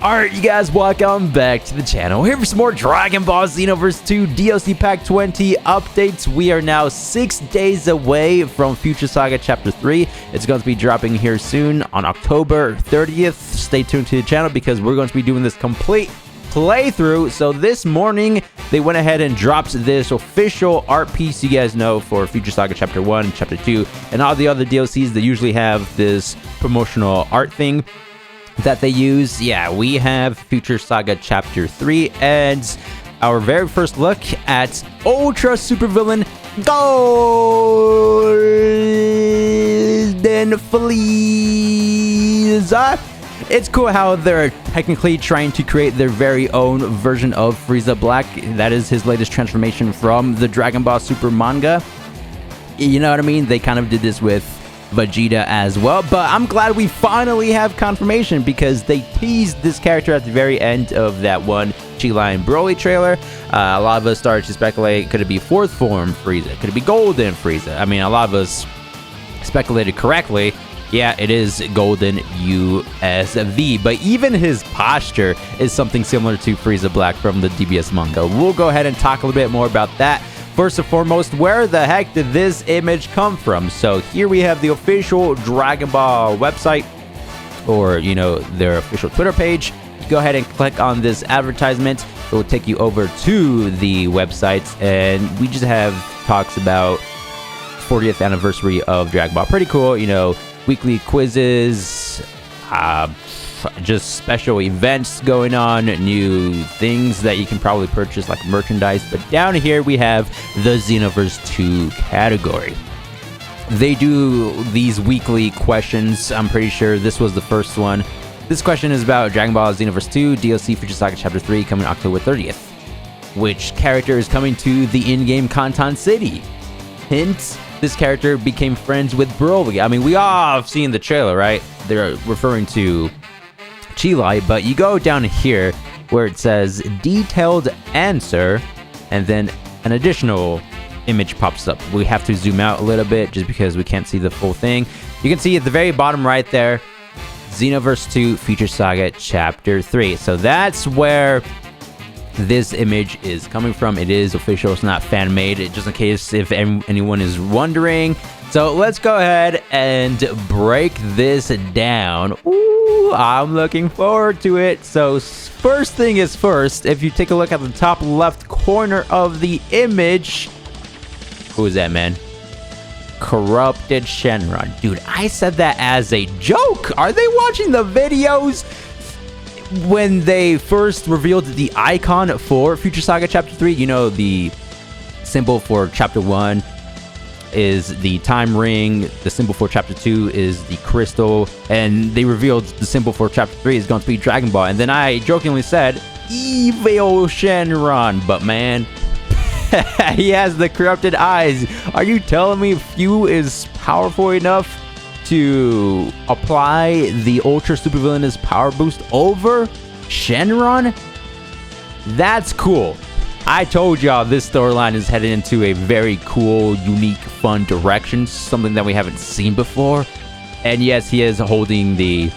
Alright, you guys, welcome back to the channel. Here for some more Dragon Ball Xenoverse 2 DLC Pack 20 updates. We are now 6 days away from Future Saga Chapter 3. It's going to be dropping here soon on October 30th. Stay tuned to the channel because we're going to be doing this complete playthrough. So this morning, they went ahead and dropped this official art piece, you guys know, for Future Saga Chapter 1, Chapter 2, and all the other DLCs that usually have this promotional art thing that they use. Yeah, we have Future Saga Chapter 3 and our very first look at Ultra Supervillain Golden Frieza. It's cool how they're technically trying to create their very own version of Frieza Black. That is his latest transformation from the Dragon Ball Super manga. You know what I mean? They kind of did this with Vegeta as well, but I'm glad we finally have confirmation because they teased this character at the very end of that one Chi-Line Broly trailer. A lot of us started to speculate, could it be fourth form Frieza? Could it be Golden Frieza? I mean, a lot of us speculated correctly. Yeah, it is Golden USV, but even his posture is something similar to Frieza Black from the DBS manga. We'll go ahead and talk a little bit more about that. First and foremost, where the heck did this image come from? So here we have the official Dragon Ball website, or, you know, their official Twitter page. Go ahead and click on this advertisement. It will take you over to the website, and we just have talks about 40th anniversary of Dragon Ball. Pretty cool, you know, weekly quizzes, just special events going on, new things that you can probably purchase like merchandise. But down here we have the Xenoverse 2 category. They do these weekly questions. I'm pretty sure this was the first one. This question is about Dragon Ball Xenoverse 2 DLC Future Saga Chapter 3 coming October 30th. Which character is coming to the in-game Kantan City? Hint, this character became friends with Broly. I mean, we all have seen the trailer, right? They're referring to Chi-Line, but you go down here where it says detailed answer, and then an additional image pops up. We have to zoom out a little bit just because we can't see the full thing. You can see at the very bottom right there, Xenoverse 2 Future Saga Chapter 3. So that's where this image is coming from. It is official, it's not fan made, just in case if anyone is wondering. So let's go ahead and break this down. Ooh, I'm looking forward to it. So first thing is first, if you take a look at the top left corner of the image, who is that, man? Corrupted Shenron. Dude, I said that as a joke. Are they watching the videos? When they first revealed the icon for Future Saga Chapter 3, you know, the symbol for Chapter 1 is the time ring, the symbol for Chapter 2 is the crystal, and they revealed the symbol for Chapter 3 is going to be Dragon Ball. And then I jokingly said, Evil Shenron, but man, he has the corrupted eyes. Are you telling me Fu is powerful enough to apply the Ultra Supervillainous power boost over Shenron? That's cool. I told y'all this storyline is headed into a very cool, unique, fun direction, something that we haven't seen before. And yes, he is holding the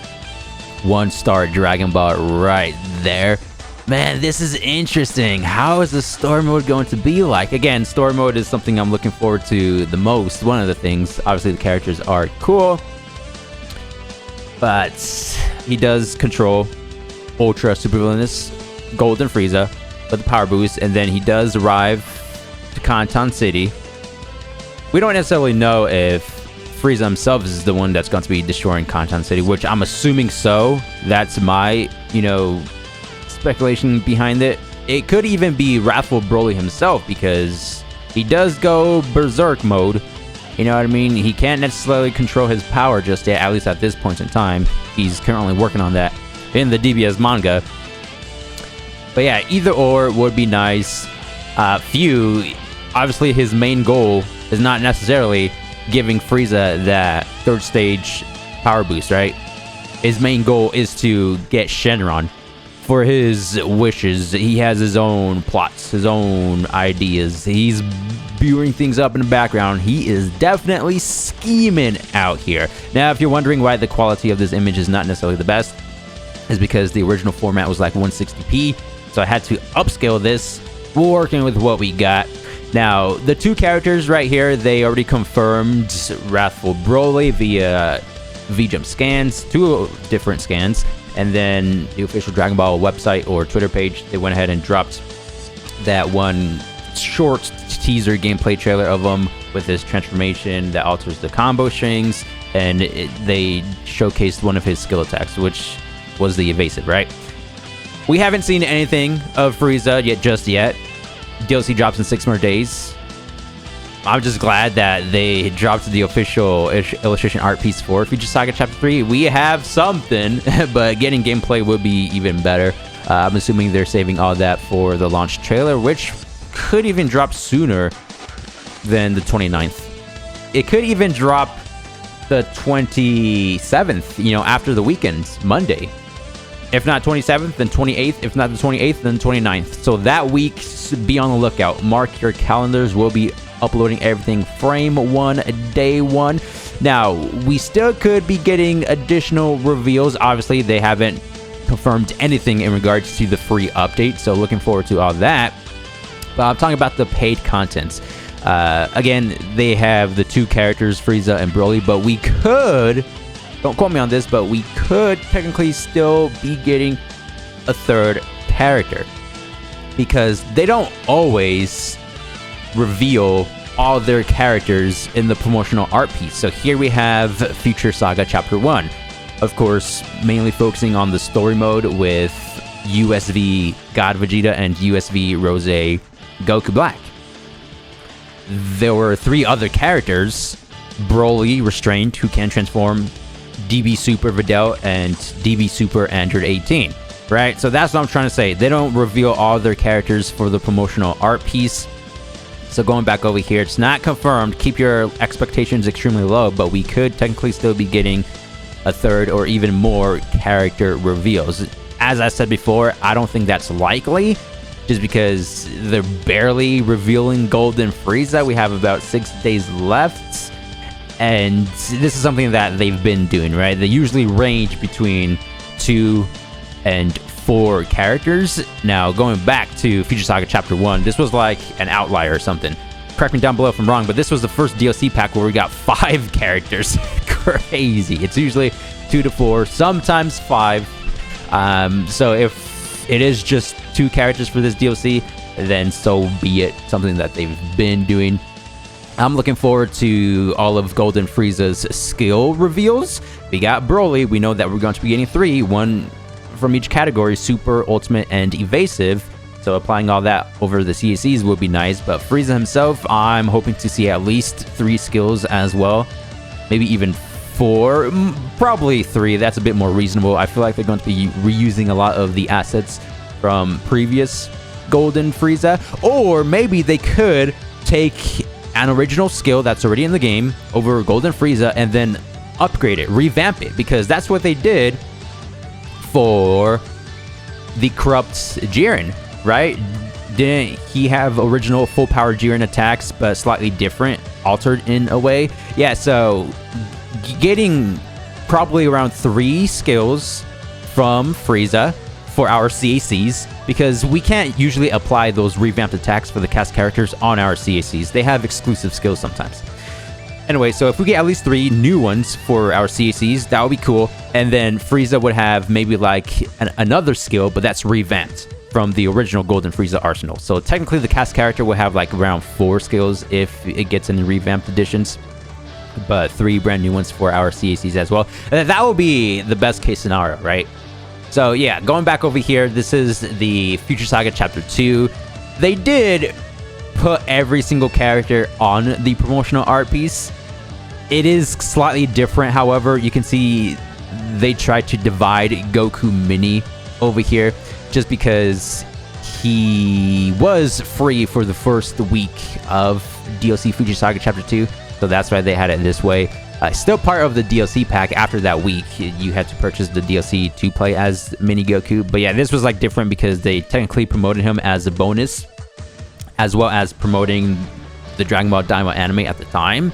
1-star Dragon Ball right there. Man, this is interesting. How is the story mode going to be like? Again, story mode is something I'm looking forward to the most. One of the things, obviously the characters are cool, but he does control Ultra Supervillainous Golden Frieza with the power boost, and then he does arrive to Kantan City. We don't necessarily know if Frieza himself is the one that's going to be destroying Kantan City, which I'm assuming so. That's my, you know, speculation behind it. It could even be Wrathful Broly himself because he does go berserk mode. You know what I mean? He can't necessarily control his power just yet, at least at this point in time. He's currently working on that in the DBS manga. But yeah, either or would be nice. Fu, obviously his main goal is not necessarily giving Frieza that 3rd stage power boost, right? His main goal is to get Shenron for his wishes. He has his own plots, his own ideas. He's spewing things up in the background. He is definitely scheming out here. Now, if you're wondering why the quality of this image is not necessarily the best, is because the original format was like 160p, so I had to upscale this, working with what we got. Now, the two characters right here, they already confirmed Wrathful Broly via VJump scans, 2 different scans, and then the official Dragon Ball website or Twitter page, they went ahead and dropped that one short teaser gameplay trailer of him with his transformation that alters the combo strings, and they showcased one of his skill attacks, which was the evasive, right? We haven't seen anything of Frieza just yet. DLC drops in 6 more days. I'm just glad that they dropped the official illustration art piece for Future Saga Chapter 3. We have something, but getting gameplay would be even better. I'm assuming they're saving all that for the launch trailer, which could even drop sooner than the 29th. It could even drop the 27th, you know, after the weekend, Monday. If not 27th, then 28th. If not the 28th, then 29th. So that week, be on the lookout. Mark your calendars. We'll be uploading everything frame 1, day 1. Now, we still could be getting additional reveals. Obviously, they haven't confirmed anything in regards to the free update, so looking forward to all that. But I'm talking about the paid content. Again, they have the 2 characters, Frieza and Broly, but we could, don't quote me on this, but we could technically still be getting a 3rd character, because they don't always reveal all their characters in the promotional art piece. So here we have Future Saga Chapter 1. Of course, mainly focusing on the story mode with USV God Vegeta and USV Rose Goku Black. There were 3 other characters: Broly Restrained, who can transform, DB Super Videl, and DB Super Android 18. Right? So that's what I'm trying to say. They don't reveal all their characters for the promotional art piece. So going back over here, it's not confirmed. Keep your expectations extremely low, but we could technically still be getting a 3rd or even more character reveals. As I said before, I don't think that's likely, just because they're barely revealing Golden Frieza. We have about 6 days left, and this is something that they've been doing, right? They usually range between 2 and 4 characters. Now, going back to Future Saga Chapter 1, this was like an outlier or something. Correct me down below if I'm wrong, but this was the first DLC pack where we got 5 characters. Crazy. It's usually 2 to 4, sometimes 5. So if it is just 2 characters for this DLC, then so be it. Something that they've been doing. I'm looking forward to all of Golden Frieza's skill reveals. We got Broly. We know that we're going to be getting 3, 1 from each category: Super, Ultimate, and Evasive. So applying all that over the CACs would be nice. But Frieza himself, I'm hoping to see at least 3 skills as well. Maybe even 4, probably 3. That's a bit more reasonable. I feel like they're going to be reusing a lot of the assets from previous Golden Frieza. Or maybe they could take an original skill that's already in the game over Golden Frieza and then upgrade it, revamp it, because that's what they did for the Corrupt Jiren, right? Didn't he have original full power Jiren attacks, but slightly different, altered in a way? Yeah, so getting probably around 3 skills from Frieza for our CACs, because we can't usually apply those revamped attacks for the cast characters on our CACs. They have exclusive skills sometimes. Anyway, so if we get at least 3 new ones for our CACs, that would be cool. And then Frieza would have maybe like another skill, but that's revamped from the original Golden Frieza arsenal. So technically the cast character will have like around 4 skills if it gets any revamped editions, but 3 brand new ones for our CACs as well. And that would be the best case scenario, right? So yeah, going back over here, this is the Future Saga Chapter 2. They did put every single character on the promotional art piece. It is slightly different, however. You can see they tried to divide Goku Mini over here, just because he was free for the first week of DLC Future Saga Chapter 2, so that's why they had it this way. Still part of the DLC pack. After that week, you had to purchase the DLC to play as Mini Goku. But yeah, this was like different because they technically promoted him as a bonus, as well as promoting the Dragon Ball Daima anime at the time.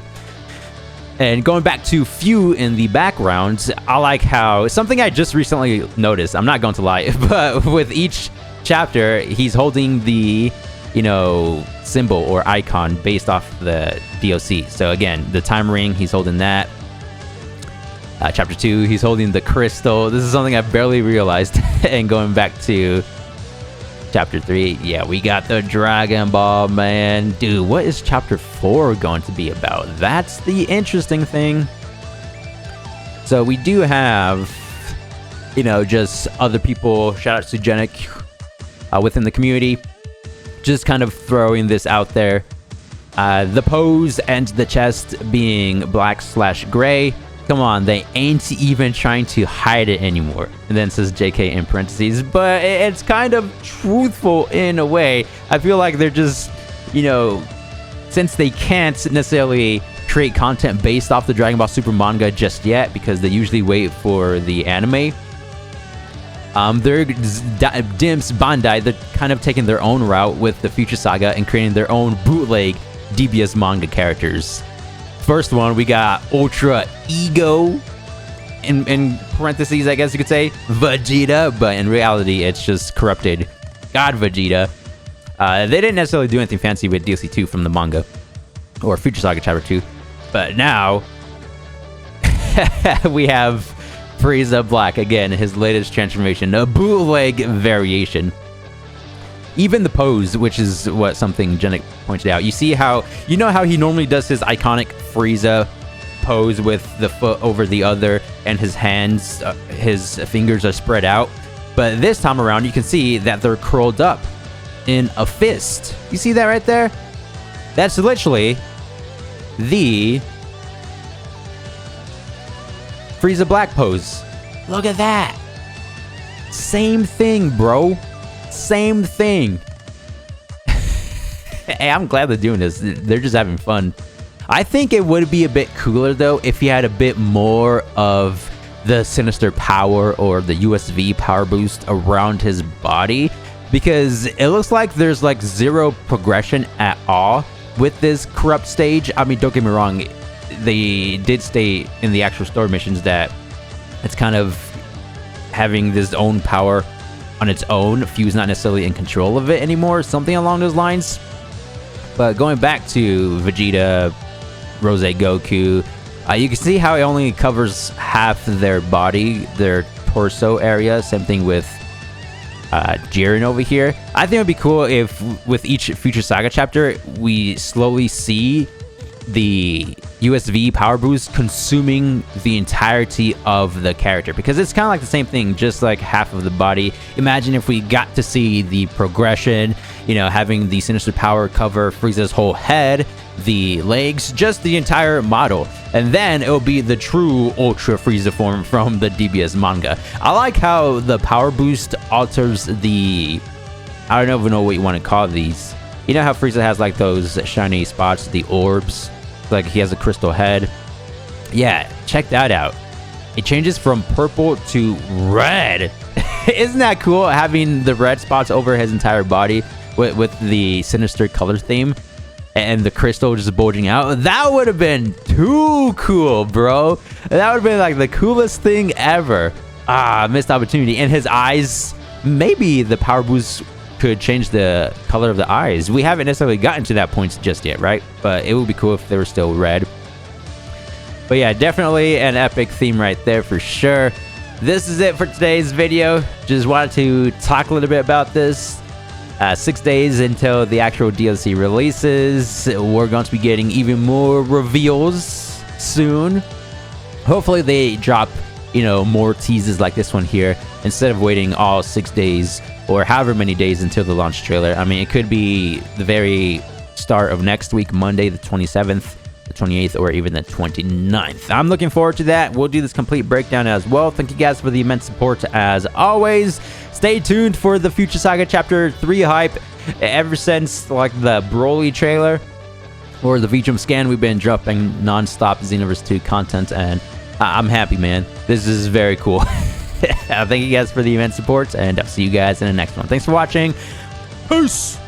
And going back to Few in the background, I like how something I just recently noticed, I'm not going to lie, but with each chapter, he's holding the, you know, symbol or icon based off the DOC. So again, the time ring, he's holding that. Chapter 2, he's holding the crystal. This is something I barely realized. And going back to Chapter 3, yeah, we got the Dragon Ball, man. Dude, what is Chapter 4 going to be about? That's the interesting thing. So we do have, you know, just other people, shout out to Genic, within the community, just kind of throwing this out there. The pose and the chest being black/gray. Come on, they ain't even trying to hide it anymore. And then it says JK in parentheses, but it's kind of truthful in a way. I feel like they're just, you know, since they can't necessarily create content based off the Dragon Ball Super manga just yet, because they usually wait for the anime, they're Dimps Bandai, they're kind of taking their own route with the Future Saga and creating their own bootleg DBS manga characters. First one, we got Ultra Ego, in parentheses, I guess you could say, Vegeta, but in reality, it's just corrupted God Vegeta. They didn't necessarily do anything fancy with DLC 2 from the manga, or Future Saga Chapter 2, but now we have Frieza Black, again, his latest transformation, a bootleg variation. Even the pose, which is what something Genic pointed out. You see how, you know how he normally does his iconic Frieza pose with the foot over the other and his hands, his fingers are spread out. But this time around, you can see that they're curled up in a fist. You see that right there? That's literally the Frieza Black pose. Look at that. Same thing, bro. Same thing. Hey, I'm glad they're doing this. They're just having fun. I think it would be a bit cooler, though, if he had a bit more of the Sinister power or the USV power boost around his body, because it looks like there's like zero progression at all with this corrupt stage. I mean, don't get me wrong, they did state in the actual story missions that it's kind of having this own power on its own. Few's not necessarily in control of it anymore, something along those lines. But going back to Vegeta, Rose Goku, you can see how it only covers half their body, their torso area. Same thing with Jiren over here. I think it would be cool if with each Future Saga chapter, we slowly see the USV power boost consuming the entirety of the character, because it's kind of like the same thing, just like half of the body. Imagine if we got to see the progression, you know, having the Sinister power cover Frieza's whole head, the legs, just the entire model, and then it'll be the true Ultra Frieza form from the DBS manga. I like how the power boost alters the, I don't even know what you want to call these. You know how Frieza has like those shiny spots, the orbs, like he has a crystal head. Yeah, check that out. It changes from purple to red. Isn't that cool, having the red spots over his entire body with the Sinister color theme and the crystal just bulging out? That would have been too cool, bro. That would have been like the coolest thing ever. Missed opportunity. And his eyes, maybe the power boost could change the color of the eyes. We haven't necessarily gotten to that point just yet, right? But it would be cool if they were still red. But yeah, definitely an epic theme right there for sure. This is it for today's video. Just wanted to talk a little bit about this. 6 days until the actual DLC releases. We're going to be getting even more reveals soon. Hopefully they drop, you know, more teases like this one here, instead of waiting all 6 days or however many days until the launch trailer. I mean, it could be the very start of next week, Monday the 27th, the 28th, or even the 29th. I'm looking forward to that. We'll do this complete breakdown as well. Thank you guys for the immense support as always. Stay tuned for the Future Saga Chapter 3 hype. Ever since like the Broly trailer or the VJump scan, we've been dropping non-stop Xenoverse 2 content, and I'm happy, man. This is very cool. Thank you guys for the immense support, and I'll see you guys in the next one. Thanks for watching. Peace!